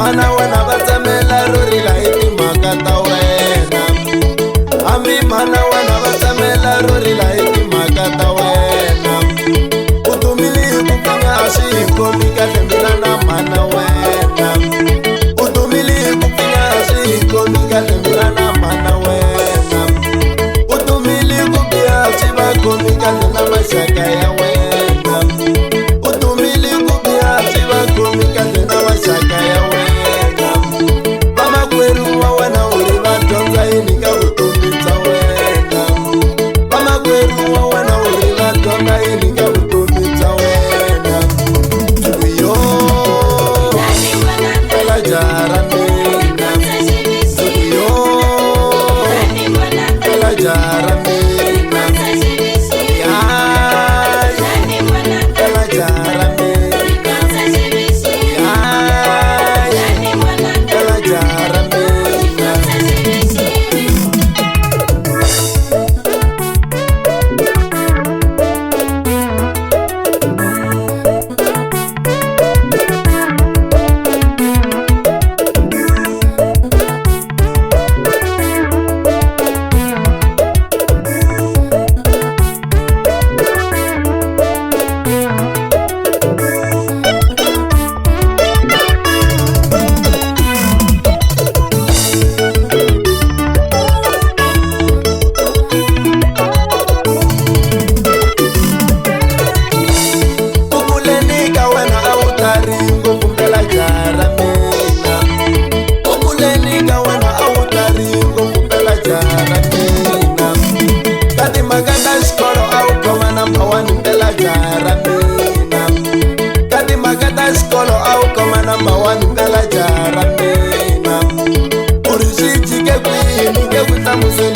mana wena va tsamela rorila hi timhaka ta wena. Hambi mana wena va tsamela rorila hi timhaka ta wena. U dumile hi ku pfinya a swi hi kombi kahle mina na mana wena. U dumile hi ku pfinya a swi hi kombi kahle mina na mana wena. U dumile hi ku biha a swi va kombi kahle na maxaka ya wena. U dumile hi ku biha a swi va kombi kahle na maxaka ya wena. Vamakwerhu wa wena u ri va dyondza yini ka vutomi bya wena. Vamakwerhu wa wena u ri va dyondza yini ka vutomi bya wena. Yo phela jaha ra mina. Yo phela jaha ra mina. Phela jaha ra mina. Phela jaha ra mina. Xikolo a wu khoma number 1 phela jaha ra mina. U ri swi jike kwini nge ku hlamusela